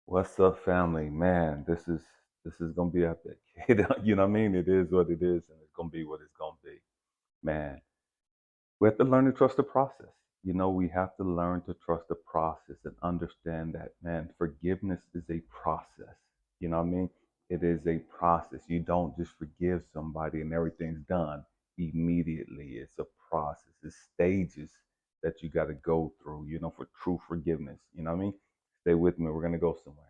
What's up, family? Man, this is gonna be epic. You know what I mean? It is what it is, and it's gonna be what it's gonna be. Man, we have to learn to trust the process. We have to learn to trust the process and understand that, man, forgiveness is a process. You know what I mean? It is a process. You don't just forgive somebody and everything's done immediately. It's a process. It's stages that you got to go through, for true forgiveness. You know what I mean? Stay with me. We're going to go somewhere.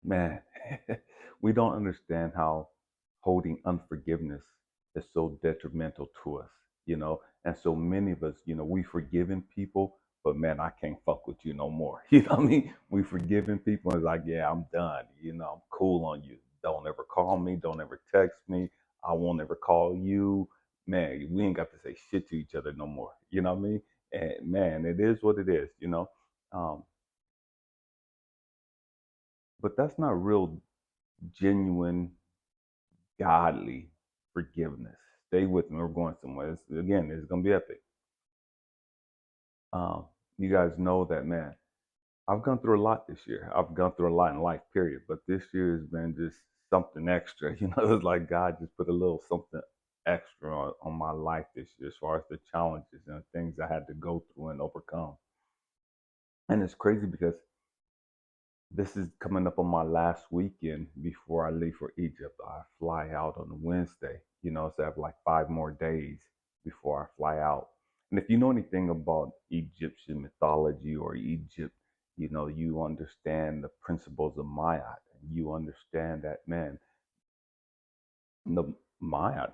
Man, we don't understand how holding unforgiveness is so detrimental to us, And so many of us, we forgiving people, but man, I can't fuck with you no more. You know what I mean? We forgiving people and it's like, yeah, I'm done. I'm cool on you. Don't ever call me. Don't ever text me. I won't ever call you. Man, we ain't got to say shit to each other no more. You know what I mean? And man, it is what it is. Um, but that's not real genuine, godly forgiveness. Stay with me. We're going somewhere. It's going to be epic. Um, you guys know that, man. I've gone through a lot this year. I've gone through a lot in life, period. But this year has been just something extra. It's like God just put a little something extra on my life this year as far as the challenges and the things I had to go through and overcome. And it's crazy because this is coming up on my last weekend before I leave for Egypt. I fly out on Wednesday, so I have like 5 more days before I fly out. And if you know anything about Egyptian mythology or Egypt, you understand the principles of Maya. You understand that, man, the Maya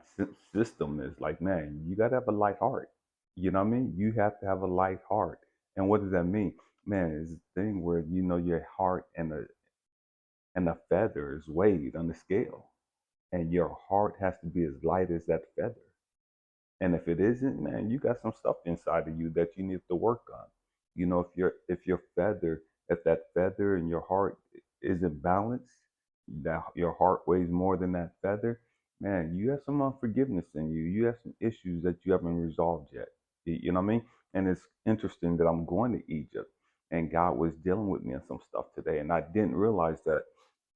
system is like, man, you got to have a light heart. You know what I mean? You have to have a light heart. And what does that mean? Man, it's a thing where, your heart and a feather is weighed on the scale, and your heart has to be as light as that feather. And if it isn't, man, you got some stuff inside of you that you need to work on. If that feather in your heart isn't balanced, that your heart weighs more than that feather, man, you have some unforgiveness in you. You have some issues that you haven't resolved yet. You know what I mean? And it's interesting that I'm going to Egypt and God was dealing with me on some stuff today. And I didn't realize that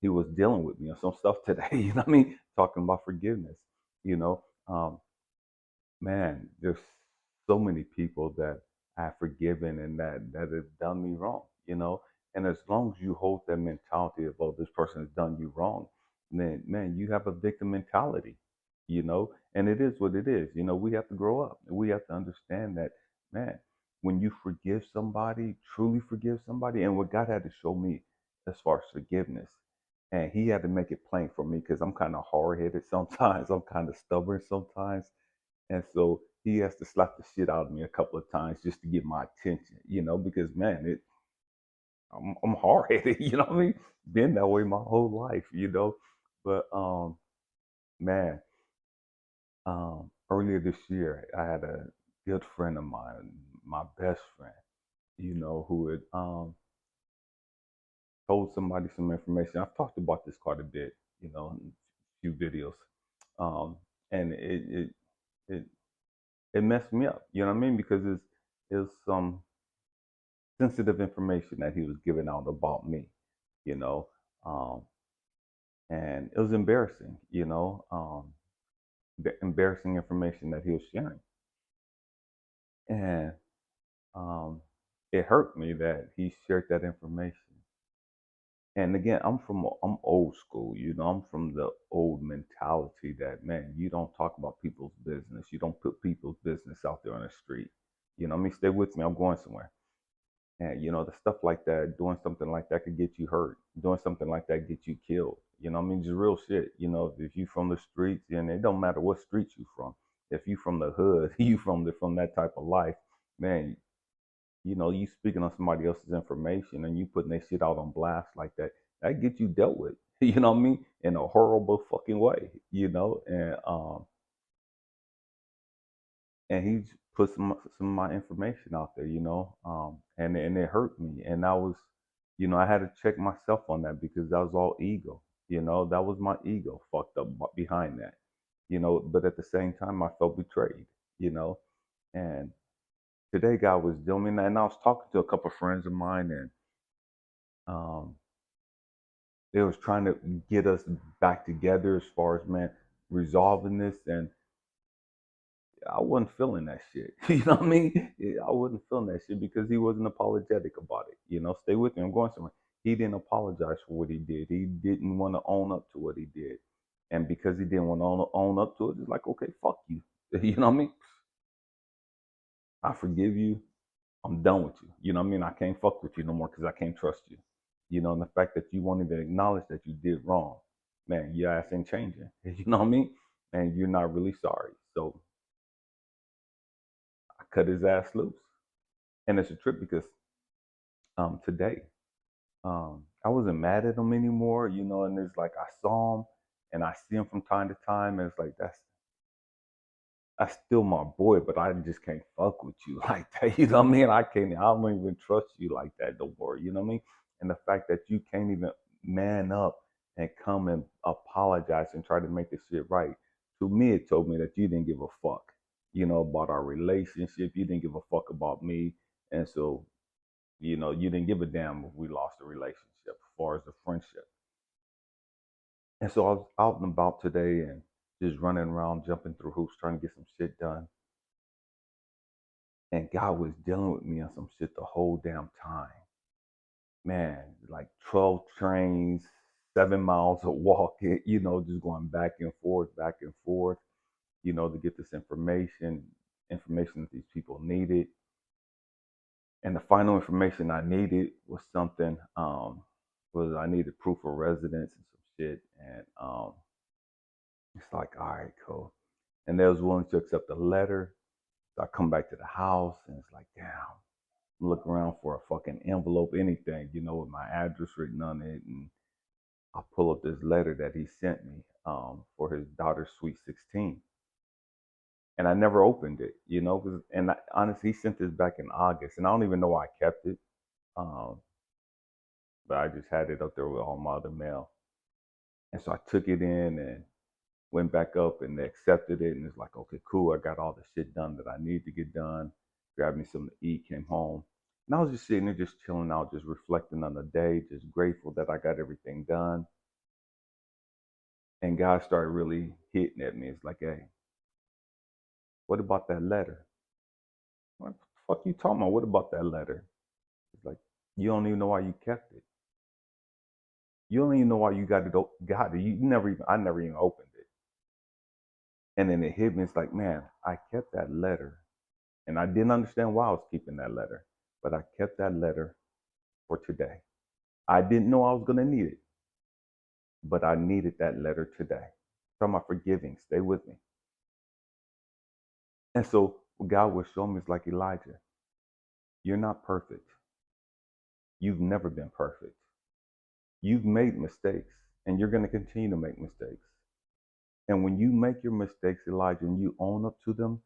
He was dealing with me on some stuff today. You know what I mean? Talking about forgiveness, you know. Man, there's so many people that I've forgiven and that have done me wrong, And as long as you hold that mentality of, oh, this person has done you wrong, then man, you have a victim mentality, and it is what it is. We have to grow up. We have to understand that, man, when you forgive somebody, truly forgive somebody, and what God had to show me as far as forgiveness. And he had to make it plain for me because I'm kind of hard headed sometimes. I'm kind of stubborn sometimes. And so he has to slap the shit out of me a couple of times just to get my attention, because man, I'm hard headed, you know what I mean? Been that way my whole life, But man, earlier this year I had a good friend of mine, my best friend, who had told somebody some information. I've talked about this quite a bit, in a few videos. Um, and it it messed me up, you know what I mean? Because it's some sensitive information that he was giving out about me, you know, um, and it was embarrassing, the embarrassing information that he was sharing, and um, it hurt me that he shared that information. And again, I'm old school, I'm from the old mentality that, man, you don't talk about people's business, you don't put people's business out there on the street, I mean, stay with me, I'm going somewhere. And the stuff like that, doing something like that could get you hurt. Doing something like that get you killed. I mean, just real shit. If you from the streets, and it don't matter what street you from. If you from the hood, you from that type of life, man. You speaking on somebody else's information and you putting that shit out on blast like that, that gets you dealt with. You know what I mean? In a horrible fucking way. And he put some of my information out there, and it hurt me, and I was, I had to check myself on that because that was all ego, that was my ego fucked up behind that, but at the same time I felt betrayed, and today God was doing that, and I was talking to a couple of friends of mine, and They was trying to get us back together as far as, man, resolving this. And I wasn't feeling that shit. You know what I mean? I wasn't feeling that shit because he wasn't apologetic about it. Stay with me. I'm going somewhere. He didn't apologize for what he did. He didn't want to own up to what he did. And because he didn't want to own up to it, it's like, okay, fuck you. You know what I mean? I forgive you. I'm done with you. You know what I mean? I can't fuck with you no more because I can't trust you. And the fact that you won't even acknowledge that you did wrong, man, your ass ain't changing. You know what I mean? And you're not really sorry. So I cut his ass loose. And it's a trip because today, I wasn't mad at him anymore, and it's like I saw him and I see him from time to time, and it's like that's still my boy, but I just can't fuck with you like that. You know what I mean? I don't even trust you like that no more. You know what I mean? And the fact that you can't even man up and come and apologize and try to make this shit right. To me, it told me that you didn't give a fuck, about our relationship. You didn't give a fuck about me. And so, you didn't give a damn if we lost the relationship as far as the friendship. And so I was out and about today and just running around, jumping through hoops, trying to get some shit done. And God was dealing with me on some shit the whole damn time. Man, like 12 trains, 7 miles of walking, just going back and forth, to get this information that these people needed. And the final information I needed was something, was I needed proof of residence and some shit. And it's like, all right, cool. And they was willing to accept the letter. So I come back to the house and it's like, damn, look around for a fucking envelope, anything, with my address written on it. And I pull up this letter that he sent me for his daughter's sweet 16. And I never opened it, and honestly, he sent this back in August, and I don't even know why I kept it. Um, but I just had it up there with all my other mail. And so I took it in and went back up and they accepted it. And it's like, okay, cool. I got all the shit done that I need to get done. Grabbed me something to eat, came home. And I was just sitting there, just chilling out, just reflecting on the day, just grateful that I got everything done. And God started really hitting at me. It's like, hey, what about that letter? What the fuck you talking about? What about that letter? It's like, you don't even know why you kept it. You don't even know why you got it. I never even opened it. And then it hit me. It's like, man, I kept that letter. And I didn't understand why I was keeping that letter. But I kept that letter for today. I didn't know I was going to need it. But I needed that letter today. Talking about forgiving. Stay with me. And so what God was showing me is like, Elijah, you're not perfect. You've never been perfect. You've made mistakes. And you're going to continue to make mistakes. And when you make your mistakes, Elijah, and you own up to them,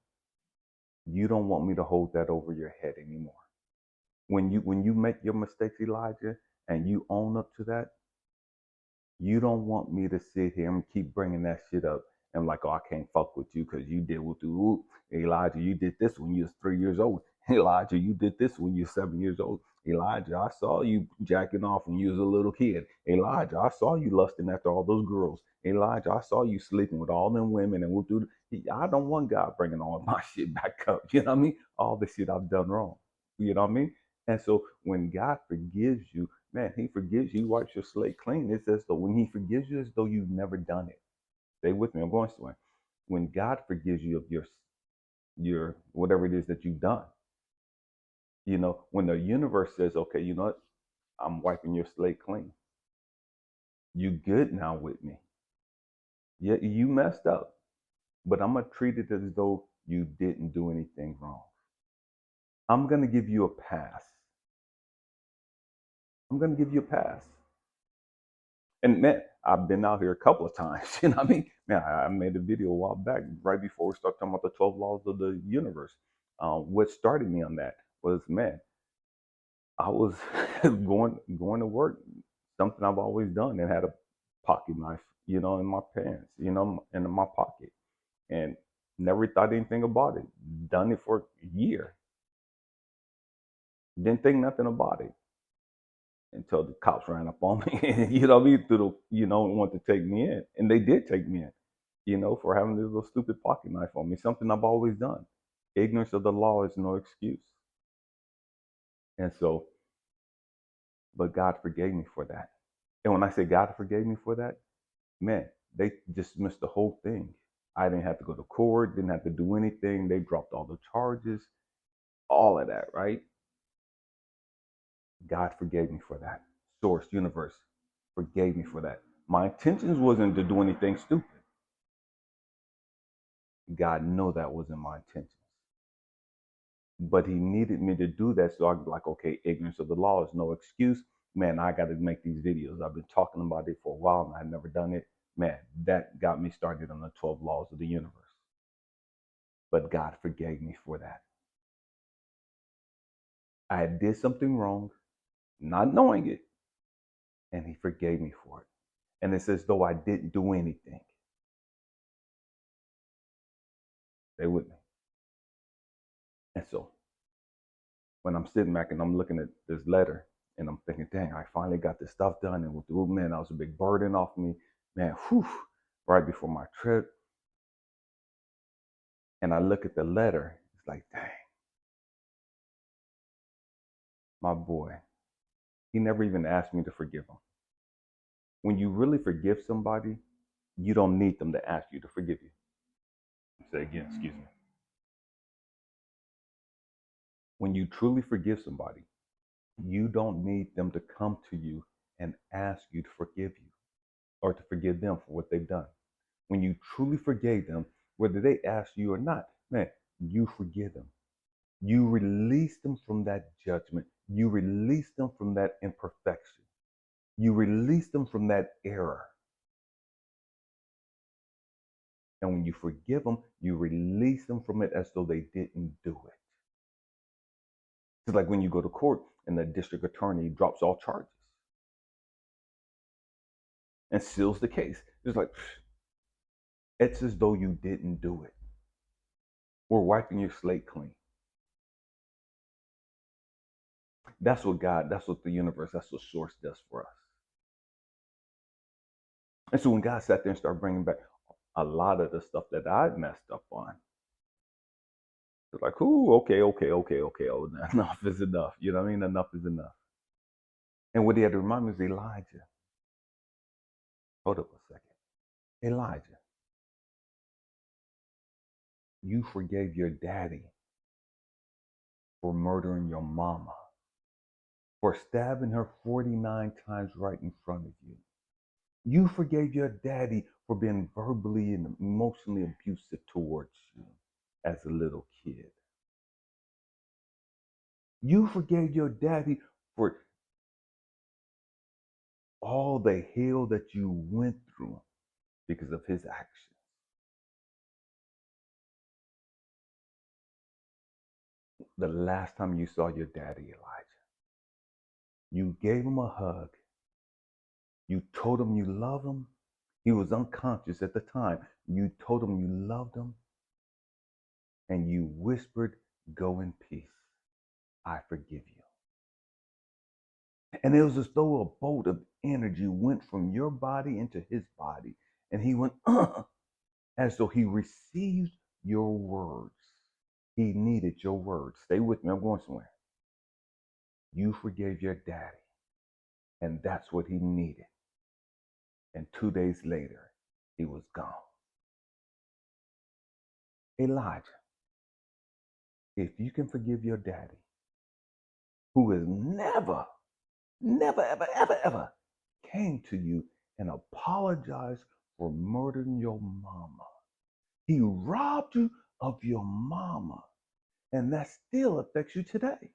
you don't want me to hold that over your head anymore. When you make your mistakes, Elijah, and you own up to that, you don't want me to sit here and keep bringing that shit up. And like, oh, I can't fuck with you because you did what you, Elijah, you did this when you was 3 years old. Elijah, you did this when you were 7 years old. Elijah, I saw you jacking off when you was a little kid. Elijah, I saw you lusting after all those girls. Elijah, I saw you sleeping with all them women and we'll do. I don't want God bringing all my shit back up. You know what I mean? All the shit I've done wrong. You know what I mean? And so when God forgives you, man, he forgives you, he wipes your slate clean. It's as though when he forgives you, as though you've never done it. Stay with me. I'm going somewhere. When God forgives you of your whatever it is that you've done, when the universe says, okay, you know what, I'm wiping your slate clean. You good now with me. Yeah, you messed up, but I'm gonna treat it as though you didn't do anything wrong. I'm gonna give you a pass. I'm gonna give you a pass. And man, I've been out here a couple of times. You know what I mean? Man, I made a video a while back, right before we started talking about the 12 laws of the universe. What started me on that was, man, I was going to work, something I've always done, and had a pocket knife, in my pants, in my pocket, and never thought anything about it. Done it for a year, didn't think nothing about it. until the cops ran up on me. You know what I mean? Through the, want to take me in, and they did take me in. For having this little stupid pocket knife on me. Something I've always done. Ignorance of the law is no excuse. And so, but God forgave me for that. And when I say God forgave me for that, man, they dismissed the whole thing. I didn't have to go to court, didn't have to do anything. They dropped all the charges, all of that, right? God forgave me for that. Source, universe, forgave me for that. My intentions wasn't to do anything stupid. God know that wasn't my intentions. But he needed me to do that so I could be like, okay, ignorance of the law is no excuse. Man, I got to make these videos. I've been talking about it for a while and I've never done it. Man, that got me started on the 12 laws of the universe. But God forgave me for that. I did something wrong, not knowing it, and he forgave me for it. And it's as though I didn't do anything. Stay with me. And so when I'm sitting back and I'm looking at this letter and I'm thinking, dang, I finally got this stuff done. And with the man, that was a big burden off me. Man, whew, right before my trip. And I look at the letter, it's like, dang, my boy, he never even asked me to forgive him. When you really forgive somebody, you don't need them to ask you to forgive you. Say again, excuse me. When you truly forgive somebody, you don't need them to come to you and ask you to forgive you or to forgive them for what they've done. When you truly forgave them, whether they ask you or not, man, you forgive them. You release them from that judgment. You release them from that imperfection. You release them from that error. And when you forgive them, you release them from it as though they didn't do it. It's like when you go to court and the district attorney drops all charges and seals the case. It's like, it's as though you didn't do it. We're wiping your slate clean. That's what the universe, that's what source does for us. And so when God sat there and started bringing back a lot of the stuff that I'd messed up on, it's like, ooh, okay. Oh, enough is enough. You know what I mean? Enough is enough. And what he had to remind me is Elijah. Hold up a second. Elijah, you forgave your daddy for murdering your mama, for stabbing her 49 times right in front of you. You forgave your daddy for being verbally and emotionally abusive towards you as a little kid. You forgave your daddy for all the hell that you went through because of his actions. The last time you saw your daddy, Elijah, you gave him a hug. You told him you love him. He was unconscious at the time. You told him you loved him. And you whispered, go in peace. I forgive you. And it was as though a bolt of energy went from your body into his body. And he went, as though he received your words. He needed your words. Stay with me. I'm going somewhere. You forgave your daddy. And that's what he needed. And 2 days later, he was gone. Elijah, if you can forgive your daddy, who has never, ever came to you and apologized for murdering your mama. He robbed you of your mama, and that still affects you today.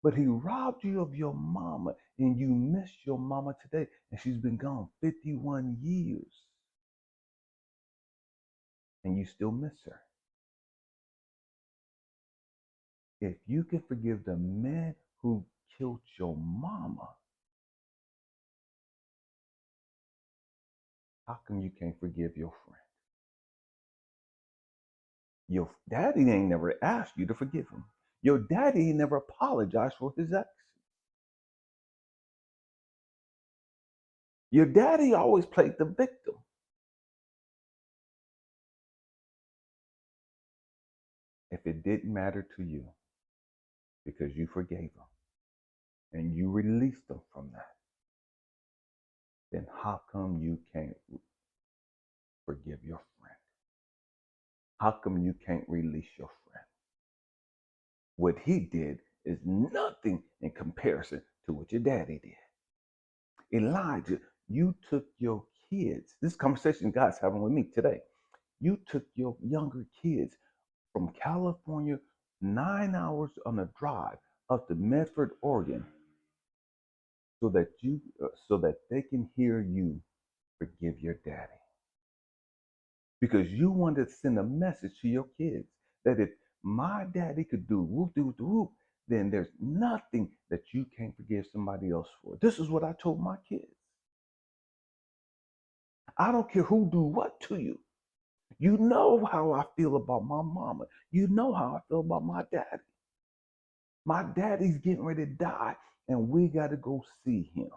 But he robbed you of your mama, and you miss your mama today, and she's been gone 51 years, and you still miss her. If you can forgive the man who killed your mama, how come you can't forgive your friend? Your daddy ain't never asked you to forgive him. Your daddy ain't never apologized for his actions. Your daddy always played the victim. If it didn't matter to you because you forgave them and you released them from that, then how come you can't forgive your friend? How come you can't release your friend? What he did is nothing in comparison to what your daddy did. Elijah, you took your kids. This conversation God's having with me today. You took your younger kids from California, 9 hours on a drive up to Medford, Oregon, so that they can hear you forgive your daddy. Because you wanted to send a message to your kids that if my daddy could do whoop de whoop, then there's nothing that you can't forgive somebody else for. This is what I told my kids. I don't care who do what to you. You know how I feel about my mama. You know how I feel about my daddy. My daddy's getting ready to die, and we got to go see him.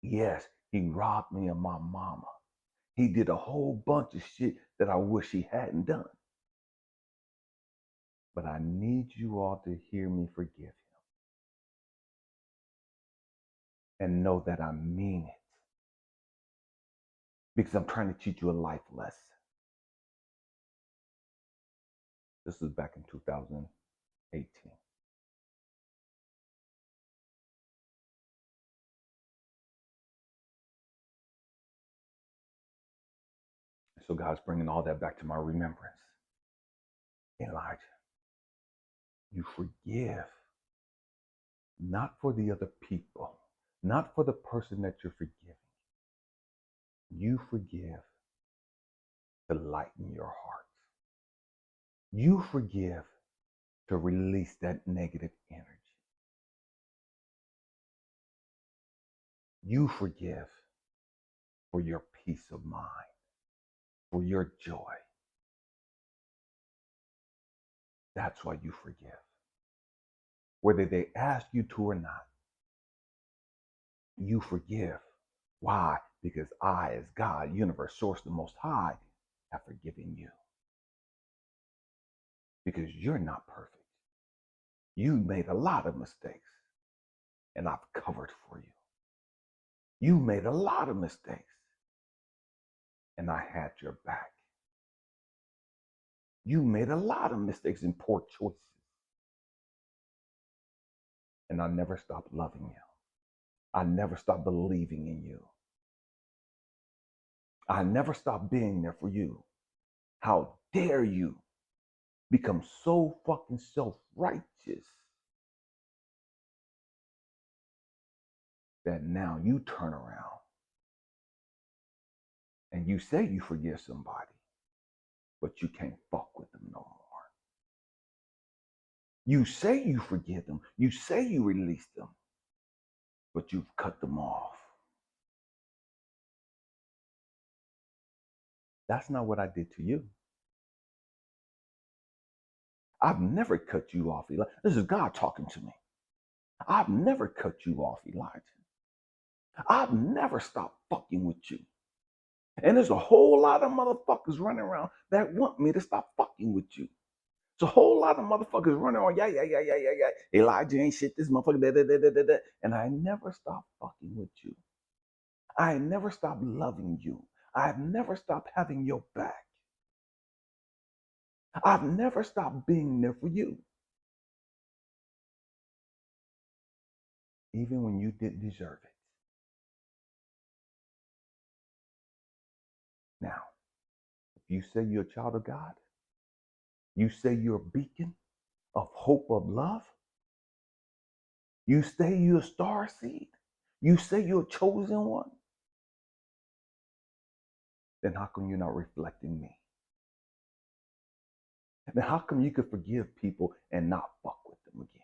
Yes, he robbed me of my mama. He did a whole bunch of shit that I wish he hadn't done. But I need you all to hear me forgive him and know that I mean it. Because I'm trying to teach you a life lesson. This was back in 2018. So God's bringing all that back to my remembrance. Elijah, you forgive, not for the other people, not for the person that you're forgiving. You forgive to lighten your heart. You forgive to release that negative energy. You forgive for your peace of mind, for your joy. That's why you forgive. Whether they ask you to or not, you forgive. Why? Because I, as God, universe, source, the Most High, have forgiven you. Because you're not perfect. You made a lot of mistakes, and I've covered for you. You made a lot of mistakes, and I had your back. You made a lot of mistakes and poor choices, and I never stopped loving you. I never stopped believing in you. I never stopped being there for you. How dare you become so fucking self-righteous that now you turn around and you say you forgive somebody, but you can't fuck with them no more. You say you forgive them, you say you release them, but you've cut them off. That's not what I did to you. I've never cut you off, Elijah. This is God talking to me. I've never cut you off, Elijah. I've never stopped fucking with you. And there's a whole lot of motherfuckers running around that want me to stop fucking with you. There's a whole lot of motherfuckers running around, yeah. Elijah ain't shit, this motherfucker, da. And I never stopped fucking with you. I never stopped loving you. I've never stopped having your back. I've never stopped being there for you. Even when you didn't deserve it. Now, if you say you're a child of God, you say you're a beacon of hope, of love, you say you're a star seed, you say you're a chosen one, then how come you're not reflecting me? Then how come you could forgive people and not fuck with them again?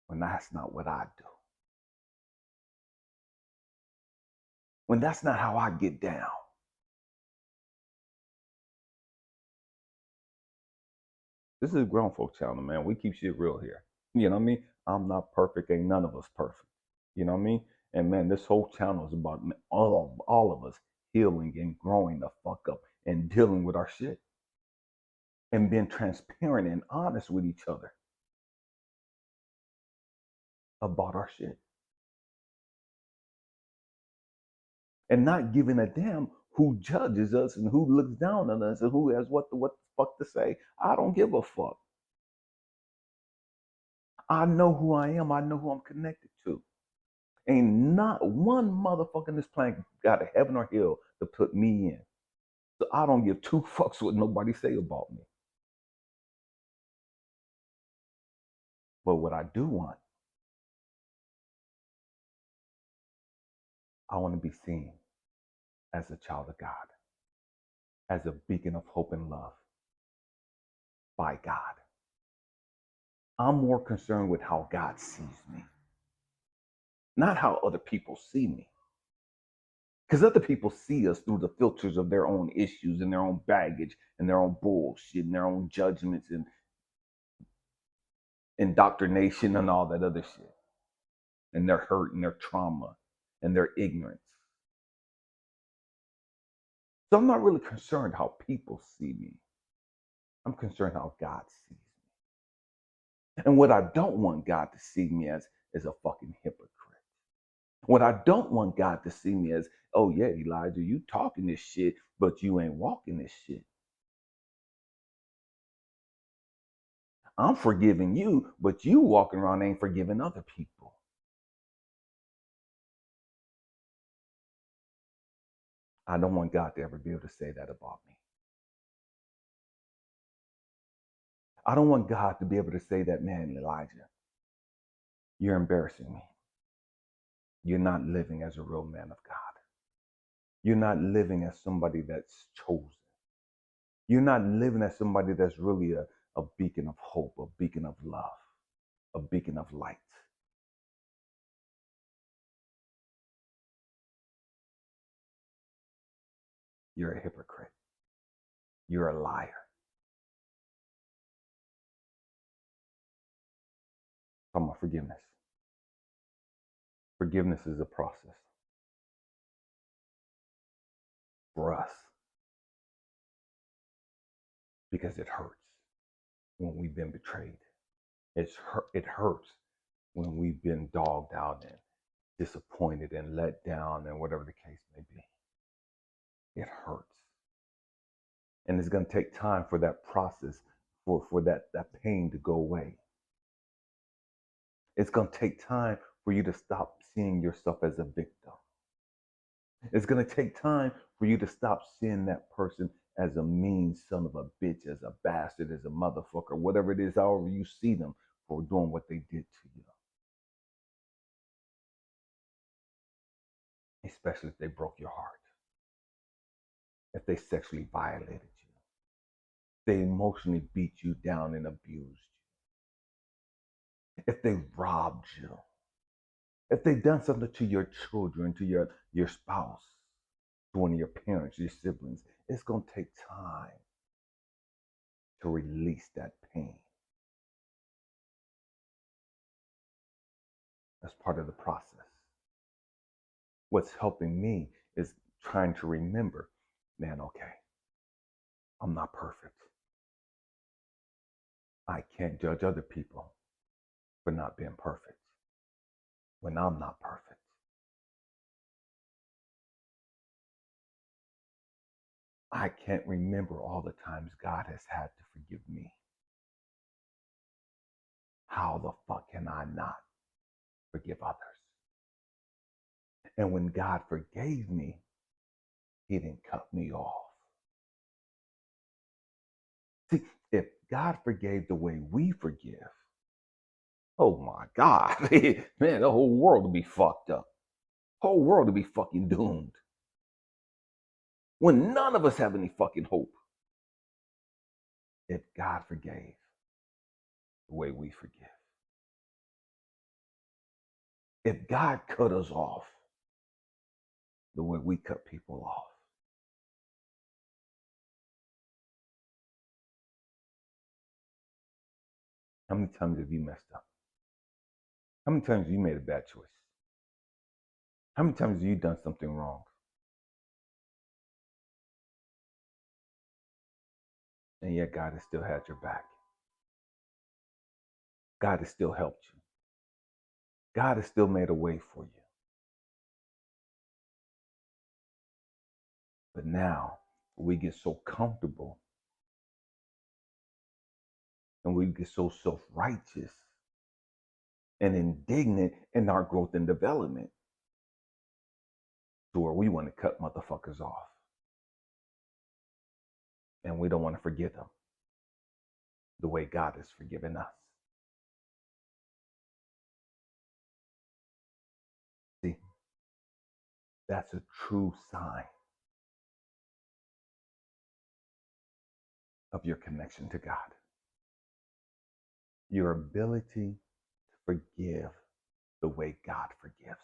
When that's not what I do. When that's not how I get down. This is a grown folk channel, man. We keep shit real here. You know what I mean? I'm not perfect. Ain't none of us perfect. You know what I mean? And man, this whole channel is about all of us healing and growing the fuck up and dealing with our shit and being transparent and honest with each other about our shit and not giving a damn who judges us and who looks down on us and who has what the fuck to say. I don't give a fuck. I know who I am. I know who I'm connected to. Ain't not one motherfucker in this planet got a heaven or hell to put me in. So I don't give two fucks what nobody say about me. But what I do want, I want to be seen as a child of God, as a beacon of hope and love by God. I'm more concerned with how God sees me, not how other people see me. Because other people see us through the filters of their own issues and their own baggage and their own bullshit and their own judgments and indoctrination and all that other shit. And their hurt and their trauma and their ignorance. So I'm not really concerned how people see me. I'm concerned how God sees me. And what I don't want God to see me as is a fucking hypocrite. What I don't want God to see me as, oh yeah, Elijah, you talking this shit, but you ain't walking this shit. I'm forgiving you, but you walking around ain't forgiving other people. I don't want God to ever be able to say that about me. I don't want God to be able to say that, man, Elijah, you're embarrassing me. You're not living as a real man of God. You're not living as somebody that's chosen. You're not living as somebody that's really a beacon of hope, a beacon of love, a beacon of light. You're a hypocrite. You're a liar. Talking about forgiveness. Forgiveness is a process for us because it hurts when we've been betrayed. It hurts when we've been dogged out and disappointed and let down and whatever the case may be. It hurts. And it's going to take time for that process, for that pain to go away. It's going to take time for you to stop seeing yourself as a victim. It's going to take time for you to stop seeing that person as a mean son of a bitch, as a bastard, as a motherfucker, whatever it is, however you see them for doing what they did to you. Especially if they broke your heart, if they sexually violated you, they emotionally beat you down and abused you, if they robbed you, if they've done something to your children, to your spouse, to one of your parents, your siblings, it's going to take time to release that pain. That's part of the process. What's helping me is trying to remember, man, okay, I'm not perfect. I can't judge other people for not being perfect when I'm not perfect. I can't remember all the times God has had to forgive me. How the fuck can I not forgive others? And when God forgave me, He didn't cut me off. See, if God forgave the way we forgive, oh my God, man, the whole world would be fucked up. Whole world would be fucking doomed. When none of us have any fucking hope. If God forgave the way we forgive. If God cut us off the way we cut people off. How many times have you messed up? How many times have you made a bad choice? How many times have you done something wrong? And yet God has still had your back. God has still helped you. God has still made a way for you. But now we get so comfortable and we get so self-righteous and indignant in our growth and development to where we want to cut motherfuckers off. And we don't want to forgive them the way God has forgiven us. See, that's a true sign of your connection to God. Your ability to forgive the way God forgives.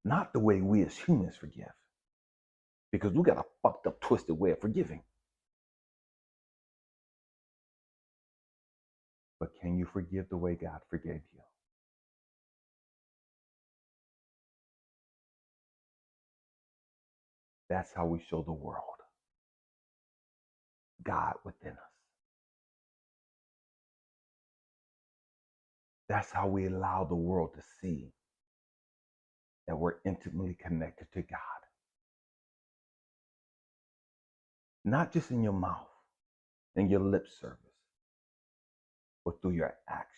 Not the way we as humans forgive. Because we got a fucked up, twisted way of forgiving. But can you forgive the way God forgave you? That's how we show the world God within us. That's how we allow the world to see that we're intimately connected to God. Not just in your mouth, in your lip service, but through your actions.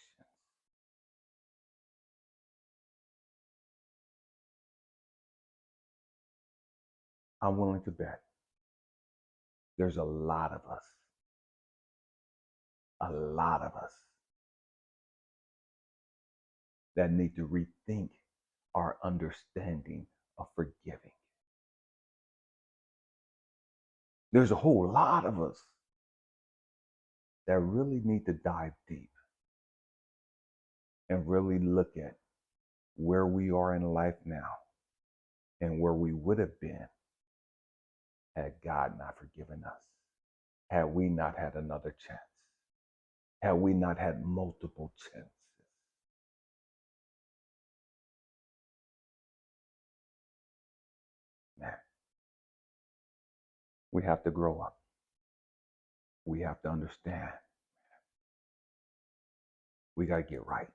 I'm willing to bet there's a lot of us that need to rethink our understanding of forgiving. There's a whole lot of us that really need to dive deep and really look at where we are in life now and where we would have been had God not forgiven us, had we not had another chance, had we not had multiple chances. Man, we have to grow up. We have to understand. We got to get right.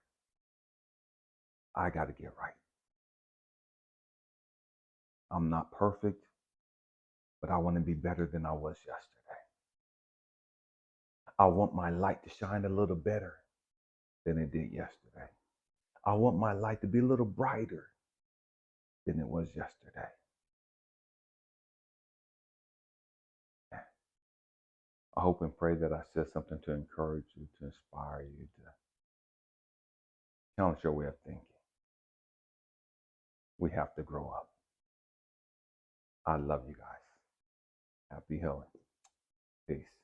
I got to get right. I'm not perfect, but I want to be better than I was yesterday. I want my light to shine a little better than it did yesterday. I want my light to be a little brighter than it was yesterday. I hope and pray that I said something to encourage you, to inspire you, to challenge your way of thinking. We have to grow up. I love you guys. Happy healing. Peace.